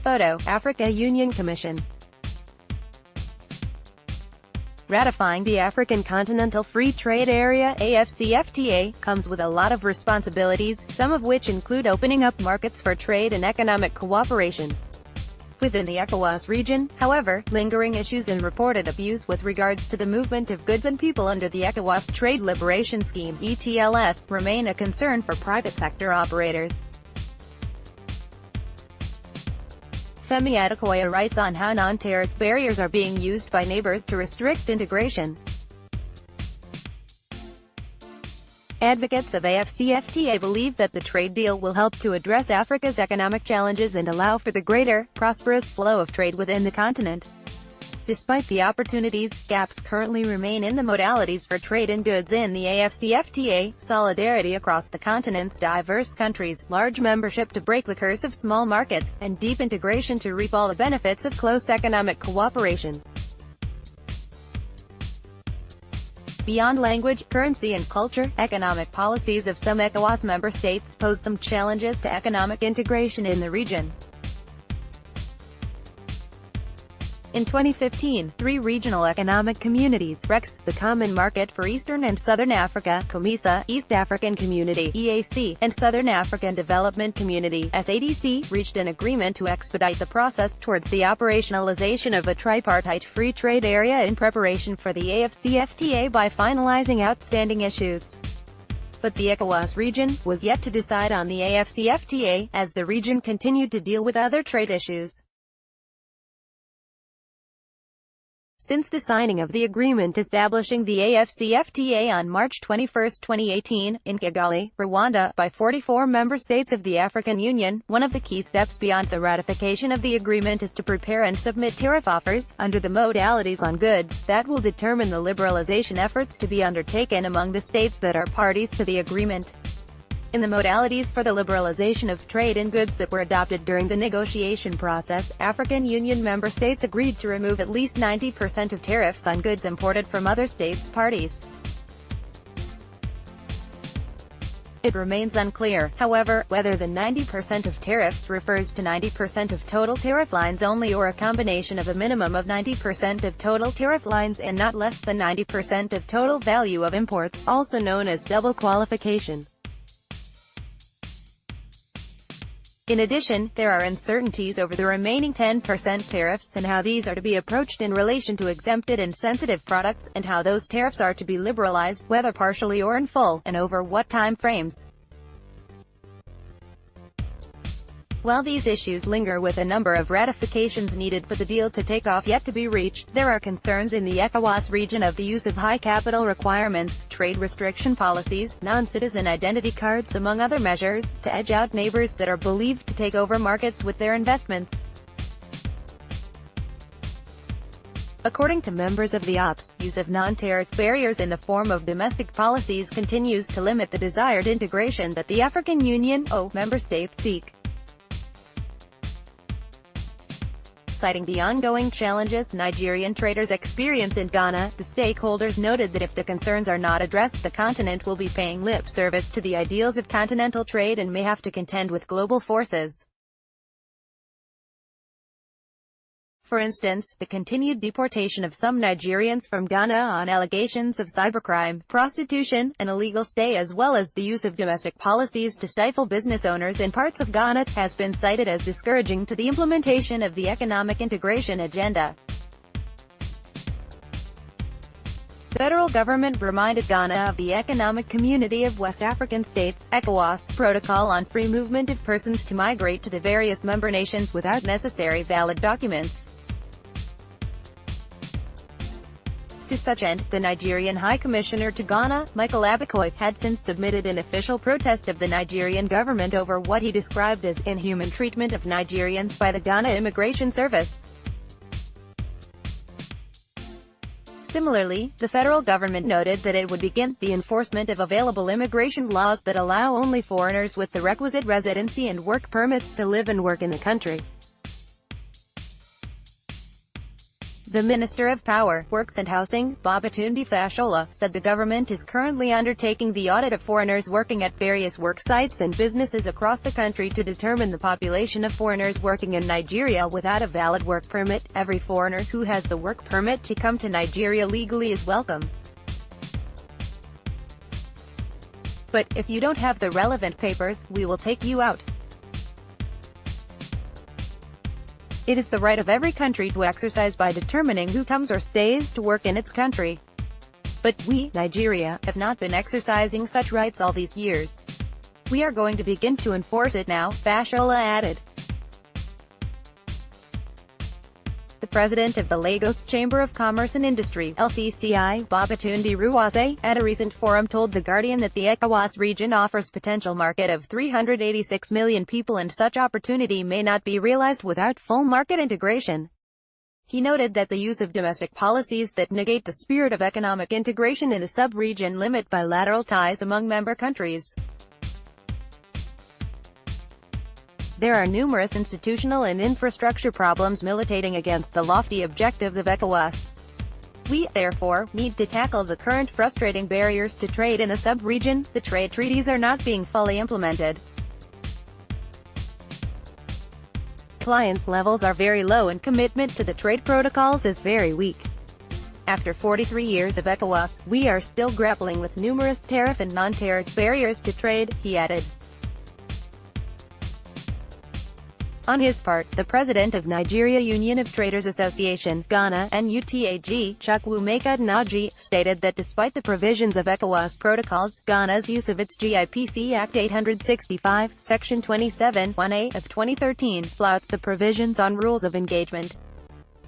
Photo, Africa Union Commission. Ratifying the African Continental Free Trade Area (AfCFTA) comes with a lot of responsibilities, some of which include opening up markets for trade and economic cooperation. Within the ECOWAS region, however, lingering issues and reported abuse with regards to the movement of goods and people under the ECOWAS Trade Liberation Scheme (ETLS) remain a concern for private sector operators. FEMI ADEKOYA writes on how non-tariff barriers are being used by neighbors to restrict integration. Advocates of AfCFTA believe that the trade deal will help to address Africa's economic challenges and allow for the greater, prosperous flow of trade within the continent. Despite the opportunities, gaps currently remain in the modalities for trade in goods in the AfCFTA, solidarity across the continent's diverse countries, large membership to break the curse of small markets, and deep integration to reap all the benefits of close economic cooperation. Beyond language, currency and culture, economic policies of some ECOWAS member states pose some challenges to economic integration in the region. In 2015, 3 regional economic communities, RECs, the Common Market for Eastern and Southern Africa, COMESA, East African Community, EAC, and Southern African Development Community, SADC, reached an agreement to expedite the process towards the operationalization of a tripartite free trade area in preparation for the AfCFTA by finalizing outstanding issues. But the ECOWAS region was yet to decide on the AfCFTA, as the region continued to deal with other trade issues. Since the signing of the agreement establishing the AfCFTA on March 21, 2018, in Kigali, Rwanda, by 44 member states of the African Union, one of the key steps beyond the ratification of the agreement is to prepare and submit tariff offers, under the modalities on goods, that will determine the liberalization efforts to be undertaken among the states that are parties to the agreement. In the modalities for the liberalization of trade in goods that were adopted during the negotiation process, African Union member states agreed to remove at least 90% of tariffs on goods imported from other states parties. It remains unclear, however, whether the 90% of tariffs refers to 90% of total tariff lines only or a combination of a minimum of 90% of total tariff lines and not less than 90% of total value of imports, also known as double qualification. In addition, there are uncertainties over the remaining 10% tariffs and how these are to be approached in relation to exempted and sensitive products, and how those tariffs are to be liberalized, whether partially or in full, and over what time frames. While these issues linger with a number of ratifications needed for the deal to take off yet to be reached, there are concerns in the ECOWAS region of the use of high capital requirements, trade restriction policies, non-citizen identity cards among other measures, to edge out neighbors that are believed to take over markets with their investments. According to members of the OPS, use of non-tariff barriers in the form of domestic policies continues to limit the desired integration that the African Union member states seek. Citing the ongoing challenges Nigerian traders experience in Ghana, the stakeholders noted that if the concerns are not addressed, the continent will be paying lip service to the ideals of continental trade and may have to contend with global forces. For instance, the continued deportation of some Nigerians from Ghana on allegations of cybercrime, prostitution, and illegal stay, as well as the use of domestic policies to stifle business owners in parts of Ghana, has been cited as discouraging to the implementation of the economic integration agenda. The federal government reminded Ghana of the Economic Community of West African States (ECOWAS) protocol on free movement of persons to migrate to the various member nations without necessary valid documents. To such end, the Nigerian High Commissioner to Ghana, Michael Adekoya, had since submitted an official protest of the Nigerian government over what he described as inhuman treatment of Nigerians by the Ghana Immigration Service. Similarly, the federal government noted that it would begin the enforcement of available immigration laws that allow only foreigners with the requisite residency and work permits to live and work in the country. The Minister of Power, Works and Housing, Babatunde Fashola, said the government is currently undertaking the audit of foreigners working at various work sites and businesses across the country to determine the population of foreigners working in Nigeria without a valid work permit. Every foreigner who has the work permit to come to Nigeria legally is welcome. But if you don't have the relevant papers, we will take you out. It is the right of every country to exercise by determining who comes or stays to work in its country. But we, Nigeria, have not been exercising such rights all these years. We are going to begin to enforce it now, Fashola added. The president of the Lagos Chamber of Commerce and Industry, LCCI, Babatunde Ruwaze, at a recent forum told The Guardian that the ECOWAS region offers potential market of 386 million people and such opportunity may not be realized without full market integration. He noted that the use of domestic policies that negate the spirit of economic integration in the sub-region limit bilateral ties among member countries. There are numerous institutional and infrastructure problems militating against the lofty objectives of ECOWAS. We, therefore, need to tackle the current frustrating barriers to trade in the sub-region. The trade treaties are not being fully implemented. Compliance levels are very low and commitment to the trade protocols is very weak. After 43 years of ECOWAS, we are still grappling with numerous tariff and non-tariff barriers to trade, he added. On his part, the president of Nigeria Union of Traders Association, Ghana, NUTAG, Chukwuemeka Naji, stated that despite the provisions of ECOWAS protocols, Ghana's use of its GIPC Act 865, Section 27(1)(a) of 2013, flouts the provisions on rules of engagement.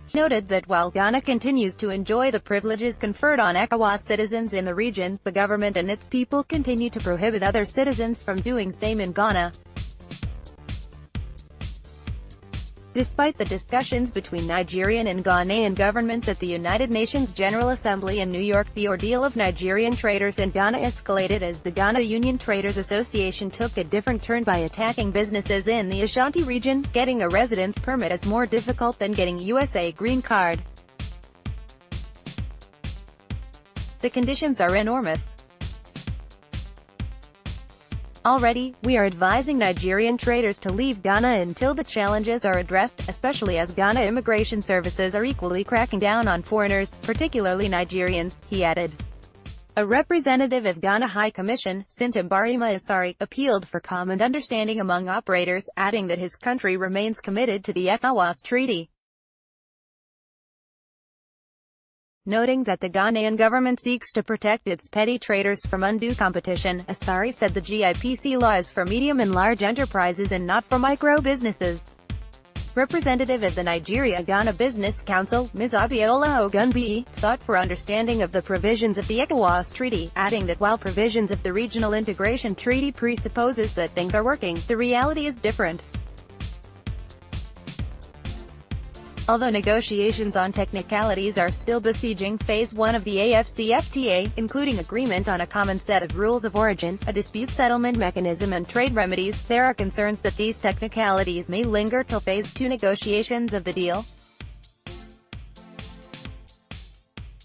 He noted that while Ghana continues to enjoy the privileges conferred on ECOWAS citizens in the region, the government and its people continue to prohibit other citizens from doing same in Ghana. Despite the discussions between Nigerian and Ghanaian governments at the United Nations General Assembly in New York, the ordeal of Nigerian traders in Ghana escalated as the Ghana Union Traders Association took a different turn by attacking businesses in the Ashanti region. Getting a residence permit is more difficult than getting a USA green card. The conditions are enormous. Already, we are advising Nigerian traders to leave Ghana until the challenges are addressed, especially as Ghana immigration services are equally cracking down on foreigners, particularly Nigerians, he added. A representative of Ghana High Commission, Sintambarima Isari, appealed for common understanding among operators, adding that his country remains committed to the ECOWAS Treaty. Noting that the Ghanaian government seeks to protect its petty traders from undue competition, Asari said the GIPC law is for medium and large enterprises and not for micro-businesses. Representative of the Nigeria-Ghana Business Council, Ms. Abiola Ogunbiyi, sought for understanding of the provisions of the ECOWAS Treaty, adding that while provisions of the Regional Integration Treaty presupposes that things are working, the reality is different. Although negotiations on technicalities are still besieging Phase 1 of the AfCFTA, including agreement on a common set of rules of origin, a dispute settlement mechanism and trade remedies, there are concerns that these technicalities may linger till Phase 2 negotiations of the deal.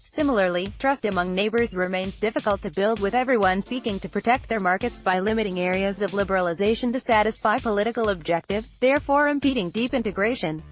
Similarly, trust among neighbors remains difficult to build, with everyone seeking to protect their markets by limiting areas of liberalization to satisfy political objectives, therefore impeding deep integration.